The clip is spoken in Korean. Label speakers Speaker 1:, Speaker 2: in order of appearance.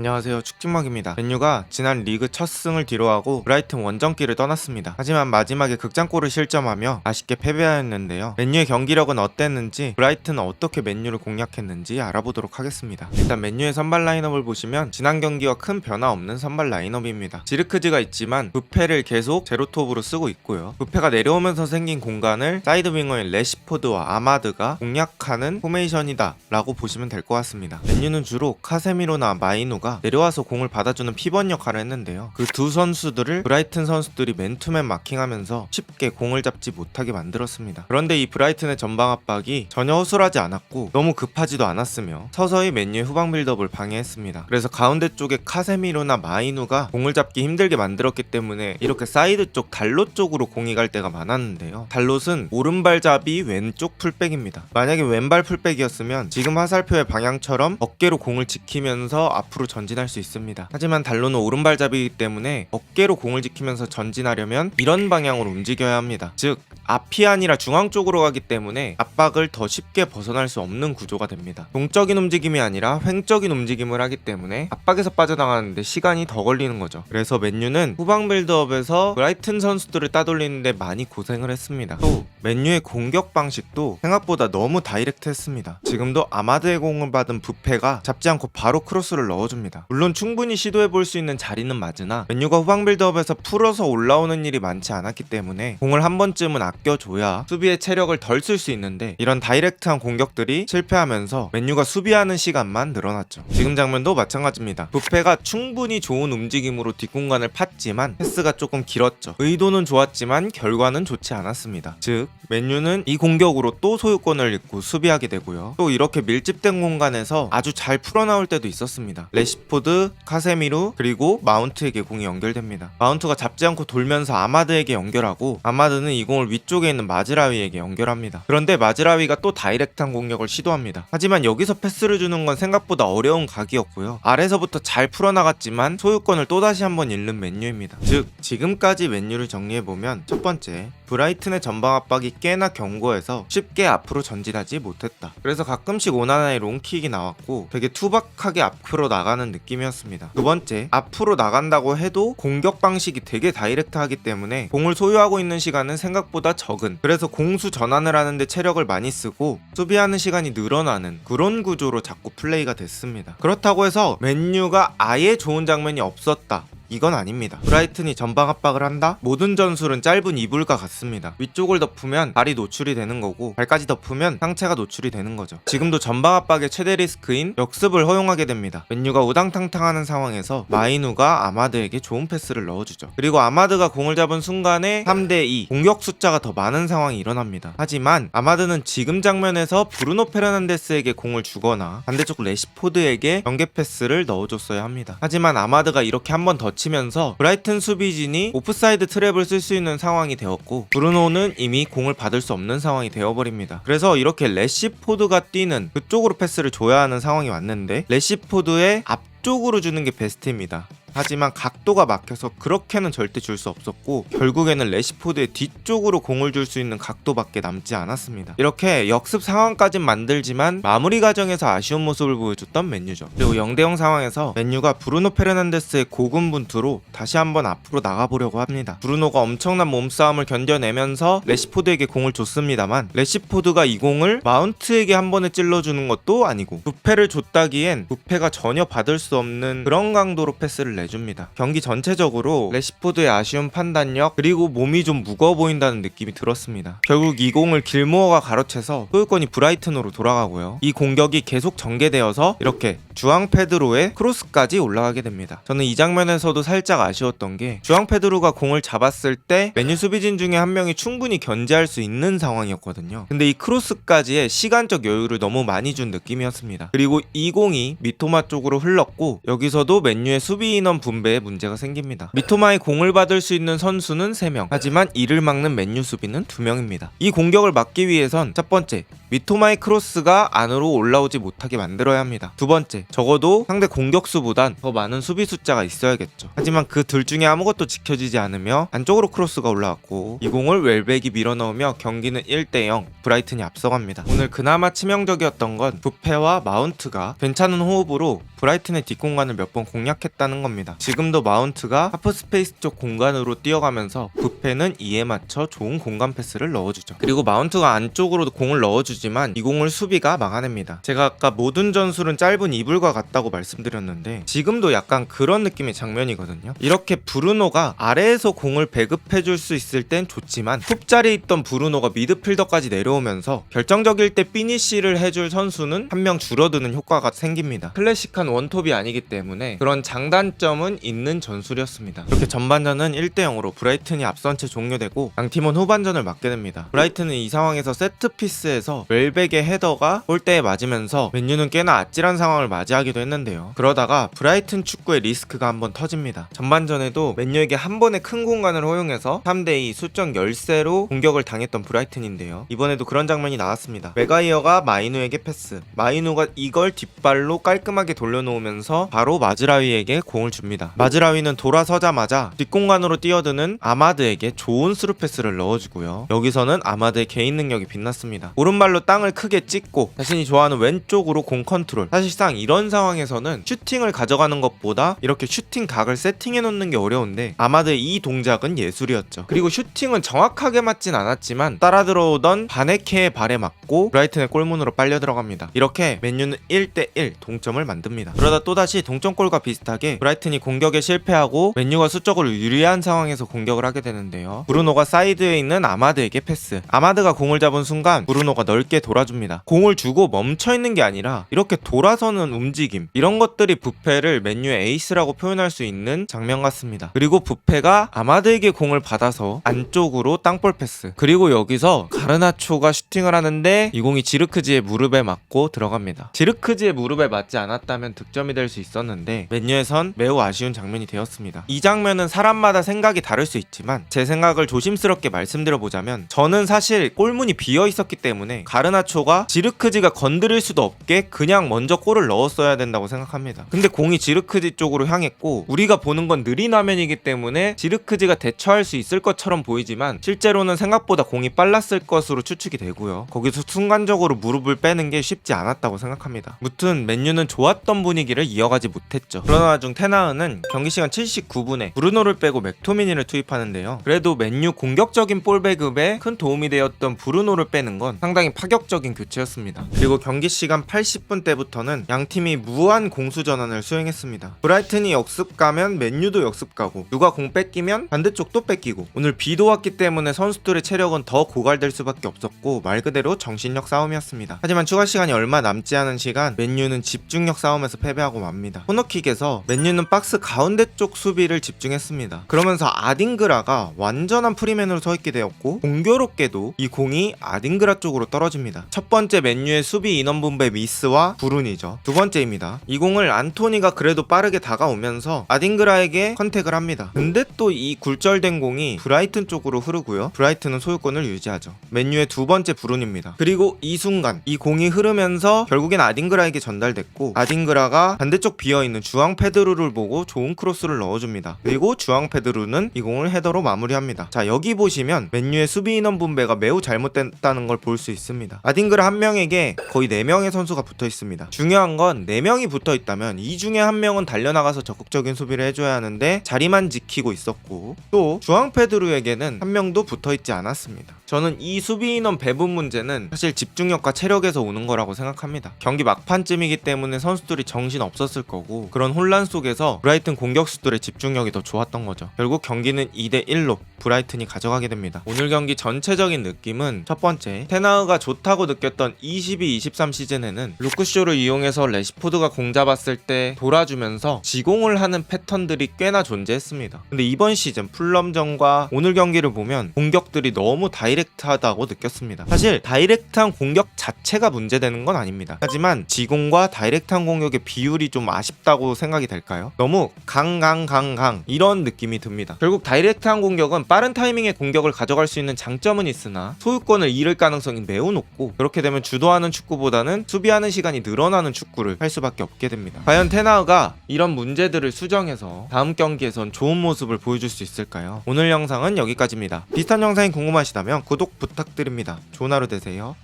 Speaker 1: 안녕하세요, 축진먹입니다. 맨유가 지난 리그 첫 승을 뒤로하고 브라이튼 원정길을 떠났습니다. 하지만 마지막에 극장골을 실점하며 아쉽게 패배하였는데요. 맨유의 경기력은 어땠는지, 브라이튼은 어떻게 맨유를 공략했는지 알아보도록 하겠습니다. 일단 맨유의 선발 라인업을 보시면 지난 경기와 큰 변화 없는 선발 라인업입니다. 지르크즈가 있지만 부페를 계속 제로톱으로 쓰고 있고요. 부페가 내려오면서 생긴 공간을 사이드 윙어인 레시포드와 아마드가 공략하는 포메이션이다 라고 보시면 될 것 같습니다. 맨유는 주로 카세미로나 마이누가 내려와서 공을 받아주는 피번 역할을 했는데요. 그 두 선수들을 브라이튼 선수들이 맨투맨 마킹하면서 쉽게 공을 잡지 못하게 만들었습니다. 그런데 이 브라이튼의 전방 압박이 전혀 허술하지 않았고 너무 급하지도 않았으며 서서히 맨유의 후방 빌드업을 방해했습니다. 그래서 가운데 쪽에 카세미로나 마이누가 공을 잡기 힘들게 만들었기 때문에 이렇게 사이드 쪽 달롯 쪽으로 공이 갈 때가 많았는데요. 달롯은 오른발잡이 왼쪽 풀백입니다. 만약에 왼발 풀백이었으면 지금 화살표의 방향처럼 어깨로 공을 지키면서 앞으로 전진할 수 있습니다. 하지만 달로는 오른발잡이기 때문에 어깨로 공을 지키면서 전진하려면 이런 방향으로 움직여야 합니다. 즉 앞이 아니라 중앙 쪽으로 가기 때문에 압박을 더 쉽게 벗어날 수 없는 구조가 됩니다. 동적인 움직임이 아니라 횡적인 움직임을 하기 때문에 압박에서 빠져나가는데 시간이 더 걸리는 거죠. 그래서 맨유는 후방 빌드업에서 브라이튼 선수들을 따돌리는데 많이 고생을 했습니다. 또 맨유의 공격 방식도 생각보다 너무 다이렉트했습니다. 지금도 아마드의 공을 받은 부페가 잡지 않고 바로 크로스를 넣어줍니다. 물론 충분히 시도해볼 수 있는 자리는 맞으나 맨유가 후방 빌드업에서 풀어서 올라오는 일이 많지 않았기 때문에 공을 한 번쯤은 아껴줘야 수비의 체력을 덜 쓸 수 있는데 이런 다이렉트한 공격들이 실패하면서 맨유가 수비하는 시간만 늘어났죠. 지금 장면도 마찬가지입니다. 부페가 충분히 좋은 움직임으로 뒷공간을 팠지만 패스가 조금 길었죠. 의도는 좋았지만 결과는 좋지 않았습니다. 즉 맨유는 이 공격으로 또 소유권을 잃고 수비하게 되고요. 또 이렇게 밀집된 공간에서 아주 잘 풀어나올 때도 있었습니다. 레시포드, 카세미루 그리고 마운트에게 공이 연결됩니다. 마운트가 잡지 않고 돌면서 아마드에게 연결하고 아마드는 이 공을 위쪽에 있는 마즈라위에게 연결합니다. 그런데 마즈라위가 또 다이렉트한 공격을 시도합니다. 하지만 여기서 패스를 주는 건 생각보다 어려운 각이었고요. 아래서부터 잘 풀어나갔지만 소유권을 또다시 한번 잃는 맨유입니다. 즉 지금까지 맨유를 정리해보면 첫 번째, 브라이튼의 전방 압박이 꽤나 견고해서 쉽게 앞으로 전진하지 못했다. 그래서 가끔씩 오나나의 롱킥이 나왔고 되게 투박하게 앞으로 나가는 느낌이었습니다. 두 번째, 앞으로 나간다고 해도 공격 방식이 되게 다이렉트하기 때문에 공을 소유하고 있는 시간은 생각보다 적은, 그래서 공수 전환을 하는데 체력을 많이 쓰고 수비하는 시간이 늘어나는 그런 구조로 자꾸 플레이가 됐습니다. 그렇다고 해서 맨유가 아예 좋은 장면이 없었다, 이건 아닙니다. 브라이튼이 전방 압박을 한다? 모든 전술은 짧은 이불과 같습니다. 위쪽을 덮으면 발이 노출이 되는 거고 발까지 덮으면 상체가 노출이 되는 거죠. 지금도 전방 압박의 최대 리스크인 역습을 허용하게 됩니다. 맨유가 우당탕탕하는 상황에서 마이누가 아마드에게 좋은 패스를 넣어주죠. 그리고 아마드가 공을 잡은 순간에 3대2 공격 숫자가 더 많은 상황이 일어납니다. 하지만 아마드는 지금 장면에서 브루노 페르난데스에게 공을 주거나 반대쪽 레시포드에게 연계 패스를 넣어줬어야 합니다. 하지만 아마드가 이렇게 한 번 더 치면서 브라이튼 수비진이 오프사이드 트랩을 쓸 수 있는 상황이 되었고 브루노는 이미 공을 받을 수 없는 상황이 되어버립니다. 그래서 이렇게 레시포드가 뛰는 그쪽으로 패스를 줘야 하는 상황이 왔는데 레시포드의 앞쪽으로 주는 게 베스트입니다. 하지만 각도가 막혀서 그렇게는 절대 줄 수 없었고 결국에는 레시포드의 뒤쪽으로 공을 줄 수 있는 각도밖에 남지 않았습니다. 이렇게 역습 상황까진 만들지만 마무리 과정에서 아쉬운 모습을 보여줬던 맨유죠. 그리고 0대0 상황에서 맨유가 브루노 페르난데스의 고군분투로 다시 한번 앞으로 나가보려고 합니다. 브루노가 엄청난 몸싸움을 견뎌내면서 레시포드에게 공을 줬습니다만 레시포드가 이 공을 마운트에게 한 번에 찔러주는 것도 아니고 부페를 줬다기엔 부페가 전혀 받을 수 없는 그런 강도로 패스를 내줍니다. 경기 전체적으로 레시포드의 아쉬운 판단력 그리고 몸이 좀 무거워 보인다는 느낌이 들었습니다. 결국 이 공을 길모어가 가로채서 소유권이 브라이튼으로 돌아가고요. 이 공격이 계속 전개되어서 이렇게 주앙 페드로의 크로스까지 올라가게 됩니다. 저는 이 장면에서도 살짝 아쉬웠던 게 주앙 페드로가 공을 잡았을 때 맨유 수비진 중에 한 명이 충분히 견제할 수 있는 상황이었거든요. 근데 이 크로스까지의 시간적 여유를 너무 많이 준 느낌이었습니다. 그리고 이 공이 미토마 쪽으로 흘렀고 여기서도 맨유의 수비 인원 인원 분배에 문제가 생깁니다. 미토마의 공을 받을 수 있는 선수는 3명, 하지만 이를 막는 맨유 수비는 2명입니다. 이 공격을 막기 위해선 첫 번째, 미토마의 크로스가 안으로 올라오지 못하게 만들어야 합니다. 두 번째, 적어도 상대 공격수보단 더 많은 수비 숫자가 있어야겠죠. 하지만 그 둘 중에 아무것도 지켜지지 않으며 안쪽으로 크로스가 올라왔고 이 공을 웰백이 밀어넣으며 경기는 1대0, 브라이튼이 앞서갑니다. 오늘 그나마 치명적이었던 건 부페와 마운트가 괜찮은 호흡으로 브라이튼의 뒷공간을 몇 번 공략했다는 겁니다. 지금도 마운트가 하프스페이스 쪽 공간으로 뛰어가면서 부페는 이에 맞춰 좋은 공간 패스를 넣어주죠. 그리고 마운트가 안쪽으로 공을 넣어주지만 이 공을 수비가 막아냅니다. 제가 아까 모든 전술은 짧은 이불과 같다고 말씀드렸는데 지금도 약간 그런 느낌의 장면이거든요. 이렇게 브루노가 아래에서 공을 배급해줄 수 있을 땐 좋지만 톱자리에 있던 브루노가 미드필더까지 내려오면서 결정적일 때 피니쉬를 해줄 선수는 한 명 줄어드는 효과가 생깁니다. 클래식한 원톱이 아니기 때문에 그런 장단점은 있는 전술이었습니다. 이렇게 전반전은 1대0으로 브라이튼이 앞선 채 종료되고 양팀은 후반전을 맞게 됩니다. 브라이튼은 이 상황에서 세트피스에서 웰백의 헤더가 골대에 맞으면서 맨유는 꽤나 아찔한 상황을 맞이하기도 했는데요. 그러다가 브라이튼 축구의 리스크가 한번 터집니다. 전반전에도 맨유에게 한 번에 큰 공간을 허용해서 3대2 수적 열세로 공격을 당했던 브라이튼인데요. 이번에도 그런 장면이 나왔습니다. 메가이어가 마이누에게 패스, 마이누가 이걸 뒷발로 깔끔하게 돌려놓으면서 바로 마즈라위에게 공을 줍니다. 마즈라위는 돌아서자마자 뒷공간으로 뛰어드는 아마드에게 좋은 스루 패스를 넣어주고요. 여기서는 아마드의 개인 능력이 빛났습니다. 오른발로 땅을 크게 찍고 자신이 좋아하는 왼쪽으로 공 컨트롤. 사실상 이런 상황에서는 슈팅을 가져가는 것보다 이렇게 슈팅 각을 세팅해 놓는 게 어려운데 아마드의 이 동작은 예술이었죠. 그리고 슈팅은 정확하게 맞진 않았지만 따라 들어오던 바네케의 발에 맞고 브라이튼의 골문으로 빨려 들어갑니다. 이렇게 맨유는 1대1 동점을 만듭니다. 그러다 또다시 동점골과 비슷하게 브라이튼이 공격에 실패하고 맨유가 수적으로 유리한 상황에서 공격을 하게 되는데요. 브루노가 사이드에 있는 아마드에게 패스. 아마드가 공을 잡은 순간 브루노가 넓게 돌아줍니다. 공을 주고 멈춰있는 게 아니라 이렇게 돌아서는 움직임, 이런 것들이 부페를 맨유의 에이스라고 표현할 수 있는 장면 같습니다. 그리고 부페가 아마드에게 공을 받아서 안쪽으로 땅볼 패스. 그리고 여기서 가르나초가 슈팅을 하는데 이 공이 지르크지의 무릎에 맞고 들어갑니다. 지르크지의 무릎에 맞지 않았다면 득점이 될 수 있었는데 맨유에선 매우 아쉬운 장면이 되었습니다. 이 장면은 사람마다 생각이 다를 수 있지만 제 생각을 조심스럽게 말씀드려보자면 저는 사실 골문이 비어 있었기 때문에 가르나초가 지르크지가 건드릴 수도 없게 그냥 먼저 골을 넣었어야 된다고 생각합니다. 근데 공이 지르크지 쪽으로 향했고 우리가 보는 건 느린 화면이기 때문에 지르크지가 대처할 수 있을 것처럼 보이지만 실제로는 생각보다 공이 빨랐을 것으로 추측이 되고요. 거기서 순간적으로 무릎을 빼는 게 쉽지 않았다고 생각합니다. 무튼 맨유는 좋았던 분위기를 이어가지 못했죠. 그러나 와중 테나흐는 경기 시간 79분에 브루노를 빼고 맥토미니를 투입하는데요. 그래도 맨유 공격적인 볼 배급에 큰 도움이 되었던 브루노를 빼는 건 상당히 파격적인 교체였습니다. 그리고 경기 시간 80분 때부터는 양팀이 무한 공수 전환을 수행했습니다. 브라이튼이 역습 가면 맨유도 역습 가고 누가 공 뺏기면 반대쪽도 뺏기고 오늘 비도 왔기 때문에 선수들의 체력은 더 고갈될 수밖에 없었고 말 그대로 정신력 싸움이었습니다. 하지만 추가 시간이 얼마 남지 않은 시간 맨유는 집중력 싸움에서 패배하고 맙니다. 코너킥에서 맨유는 박스 가운데 쪽 수비를 집중했습니다. 그러면서 아딩그라가 완전한 프리맨으로 서 있게 되었고 공교롭게도 이 공이 아딩그라 쪽으로 떨어집니다. 첫 번째 맨유의 수비 인원 분배 미스와 불운이죠. 두 번째입니다. 이 공을 안토니가 그래도 빠르게 다가오면서 아딩그라에게 컨택을 합니다. 근데 또 이 굴절된 공이 브라이튼 쪽으로 흐르고요. 브라이튼은 소유권을 유지하죠. 맨유의 두 번째 불운입니다. 그리고 이 순간 이 공이 흐르면서 결국엔 아딩그라에게 전달됐고 아딩그라가 반대쪽 비어있는 주앙 페드루를 보고 좋은 크로스를 넣어줍니다. 그리고 주앙 페드루는 이 공을 헤더로 마무리합니다. 자, 여기 보시면 맨유의 수비 인원 분배가 매우 잘못됐다는 걸 볼 수 있습니다. 아딩그라 한 명에게 거의 4명의 선수가 붙어 있습니다. 중요한 건 4명이 붙어 있다면 이 중에 한 명은 달려나가서 적극적인 수비를 해줘야 하는데 자리만 지키고 있었고 또 주앙 페드루에게는 한 명도 붙어 있지 않았습니다. 저는 이 수비 인원 배분 문제는 사실 집중력과 체력에서 오는 거라고 생각합니다. 경기 막판쯤이기 때문에 선수들이 정신 없었을 거고 그런 혼란 속에서 브라이튼 공격수들의 집중력이 더 좋았던 거죠. 결국 경기는 2대1로 브라이튼이 가져가게 됩니다. 오늘 경기 전체적인 느낌은 첫 번째, 테나흐가 좋다고 느꼈던 22-23 시즌에는 루크쇼를 이용해서 레시포드가 공 잡았을 때 돌아주면서 지공을 하는 패턴들이 꽤나 존재했습니다. 근데 이번 시즌 풀럼전과 오늘 경기를 보면 공격들이 너무 다이렉트하다고 느꼈습니다. 사실 다이렉트한 공격 자체가 문제되는 건 아닙니다. 하지만 지공과 다이렉트한 공격의 비율이 좀 아쉽다고 생각이 될까요? 너무 강강 이런 느낌이 듭니다. 결국 다이렉트한 공격은 빠른 타이밍에 공격을 가져갈 수 있는 장점은 있으나 소유권을 잃을 가능성이 매우 높고, 그렇게 되면 주도하는 축구보다는 수비하는 시간이 늘어나는 축구를 할 수밖에 없게 됩니다. 과연 테나우가 이런 문제들을 수정해서 다음 경기에선 좋은 모습을 보여줄 수 있을까요? 오늘 영상은 여기까지입니다. 비슷한 영상이 궁금하시다면 구독 부탁드립니다. 좋은 하루 되세요.